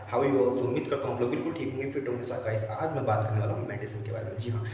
How you also, उम्मीद करता हूँ आप लोग बिल्कुल ठीक होंगे, फिट होंगे। सो गाइस, आज मैं बात करने वाला हूँ मेडिसिन के बारे में। जी हाँ,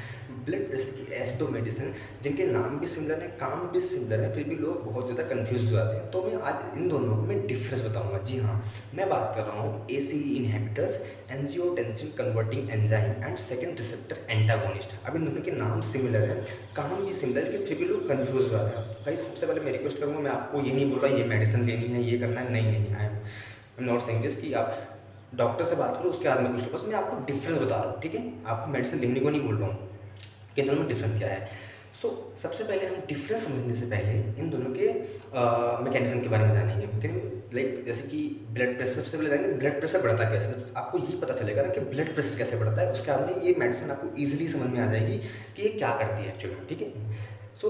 ब्लड प्रेशर की ऐसे दो मेडिसिन जिनके नाम भी सिमिलर है, काम भी सिमिलर है, फिर भी लोग बहुत ज़्यादा कंफ्यूज हो जाते हैं। तो मैं आज इन दोनों में डिफरेंस बताऊंगा। जी हाँ, मैं बात कर रहा हूँ ACE inhibitors, angiotensin converting enzyme and second receptor antagonist. अब इन दोनों के नाम सिमिलर है, काम भी सिमिलर है, फिर भी लोग कंफ्यूज हो जाते हैं। भाई सबसे पहले मैं रिक्वेस्ट करूँगा, मैं आपको ये नहीं बोल रहा ये मेडिसिन लेनी है, ये करना है, नहीं, I am not saying this कि आप डॉक्टर से बात करो उसके बाद में कुछ लो। बस मैं आपको डिफरेंस बता रहा हूँ, ठीक है। आपको मेडिसिन लेने को नहीं बोल रहा हूँ कि दोनों में डिफरेंस क्या है। सो सबसे पहले हम डिफरेंस समझने से पहले इन दोनों के मैकेनिज्म के बारे में जानेंगे। लाइक जैसे कि ब्लड प्रेशर, सबसे पहले जानेंगे ब्लड प्रेशर बढ़ता कैसे है। तो आपको ये पता चलेगा ना कि ब्लड प्रेशर कैसे बढ़ता है, उसके बाद में ये मेडिसिन आपको ईजिली समझ में आ जाएगी कि ये क्या करती है एक्चुअली में, ठीक है। सो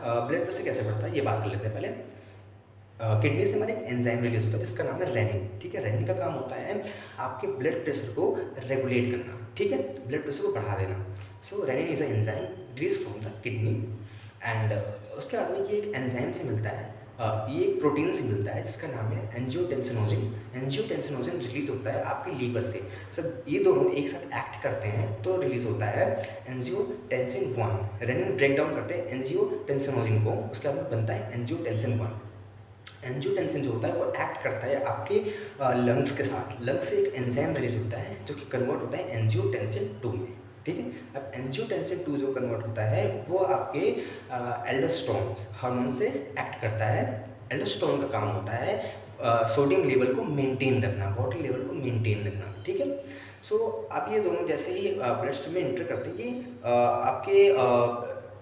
ब्लड प्रेशर कैसे बढ़ता है ये बात कर लेते हैं पहले। किडनी से हमारे एक एंजाइम रिलीज होता है जिसका नाम है रेनिन, ठीक है। रेनिन का काम होता है आपके ब्लड प्रेशर को रेगुलेट करना, ठीक है, ब्लड प्रेशर को बढ़ा देना। So renin is a enzyme release from the kidney and उसके बाद में ये एक एंजाइम से मिलता है, ये एक प्रोटीन से मिलता है जिसका नाम है एंजियोटेंसिनोजिन। एंजियोटेंसिनोजिन रिलीज होता है आपके लीवर से। सब ये दोनों एक साथ एक्ट करते हैं तो रिलीज होता है एंजियोटेंसिन 1। रेनिन ब्रेक डाउन करते हैं एंजियोटेंसिनोजिन को, उसके बाद में बनता है एंजियोटेंसिन 1। एंजियोटेंसिन जो होता है वो एक्ट करता है आपके लंग्स के साथ। लंग्स से एक एंजाइम रिलीज होता है जो कि कन्वर्ट होता है एंजियोटेंसिन 2 में, ठीक है। अब एंजियोटेंसिन 2 जो कन्वर्ट होता है वो आपके एल्डोस्टेरोन हार्मोन से एक्ट करता है। एल्डोस्टेरोन का काम होता है सोडियम लेवल को मेंटेन रखना, वाटर लेवल को मेंटेन रखना, ठीक है। सो अब ये दोनों जैसे ही ब्लड स्ट्रीम में एंटर करते हैं, ये आपके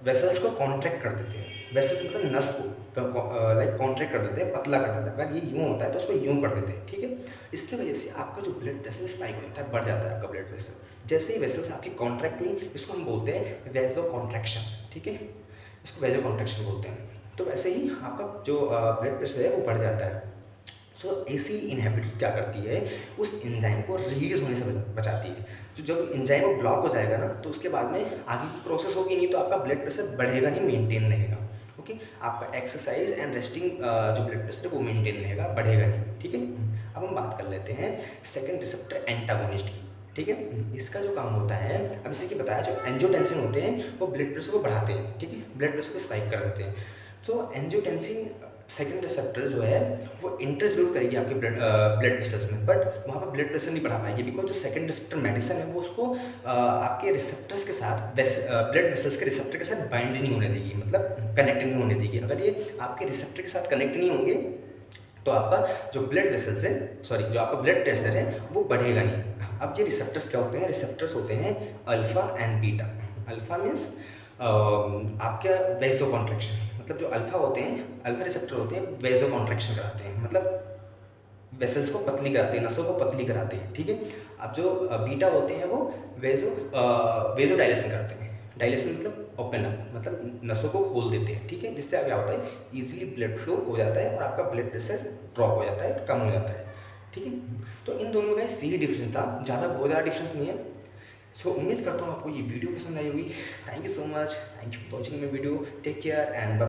वेसल्स को कॉन्ट्रैक्ट कर देते हैं। वेसल्स मतलब नस को लाइक कॉन्ट्रैक्ट कर देते हैं, पतला कर देते हैं। अगर ये यूँ होता है तो उसको यूँ कर देते हैं, ठीक है। इसकी वजह से आपका जो ब्लड प्रेशर स्पाइक हो जाता है, बढ़ जाता है आपका ब्लड प्रेशर। जैसे ही वेसल्स आपकी कॉन्ट्रैक्ट हुई, इसको हम बोलते हैं वेजो कॉन्ट्रैक्शन, ठीक है, इसको वेजो कॉन्ट्रैक्शन बोलते हैं। तो वैसे ही आपका जो ब्लड प्रेशर है वो बढ़ जाता है। सो ACE इनहिबिटर क्या करती है, उस एंजाइम को रिलीज होने से बचाती है। तो जब एंजाइम वो ब्लॉक हो जाएगा ना तो उसके बाद में आगे की प्रोसेस होगी नहीं, तो आपका ब्लड प्रेशर बढ़ेगा नहीं, मेंटेन रहेगा, ओके। आपका एक्सरसाइज एंड रेस्टिंग जो ब्लड प्रेशर है वो मेंटेन रहेगा, बढ़ेगा नहीं, ठीक है। अब हम बात कर लेते हैं सेकंड रिसेप्टर एंटागोनिस्ट की, ठीक है। इसका जो काम होता है, अब जैसे कि बताया, जो एंजियोटेंसिन होते हैं वो ब्लड प्रेशर को बढ़ाते हैं, ठीक है, ब्लड प्रेशर को स्पाइक कर देते हैं। तो एंजियोटेंसिन सेकंड रिसेप्टर जो है वो इंटर जरूर करेगी आपके ब्लड वेसल्स में, बट वहाँ पर ब्लड प्रेशर नहीं बढ़ा पाएगी, बिकॉज जो सेकंड रिसेप्टर मेडिसिन है वो उसको आपके रिसेप्टर्स के साथ, ब्लड वेसल्स के रिसेप्टर के साथ बाइंड नहीं होने देगी, मतलब कनेक्ट नहीं होने देगी। अगर ये आपके रिसेप्टर के साथ कनेक्ट नहीं होंगे तो आपका जो ब्लड वेसल्स है, सॉरी, जो आपका ब्लड प्रेशर है वो बढ़ेगा नहीं। अब ये रिसेप्टर्स क्या होते हैं, रिसेप्टर्स होते हैं alpha and beta. Alpha means आपका वेसो कॉन्ट्रैक्शन, मतलब जो अल्फा होते हैं, अल्फा रिसेप्टर होते हैं, वेसो कॉन्ट्रैक्शन कराते हैं, मतलब वेसल्स को पतली कराते हैं, नसों को पतली कराते हैं, ठीक है। अब जो बीटा होते हैं वो वेसो डायलेशन करते हैं। डायलेशन मतलब ओपन अप, मतलब नसों को खोल देते हैं, ठीक है, जिससे क्या होता है, इजीली ब्लड फ्लो हो जाता है और आपका ब्लड प्रेशर ड्रॉप हो जाता है, कम हो जाता है, ठीक है। तो इन दोनों का यही डिफरेंस था, बहुत ज़्यादा डिफरेंस नहीं है। सो उम्मीद करता हूँ आपको ये वीडियो पसंद आई होगी। Thank you so much, thank you for watching my video, take care and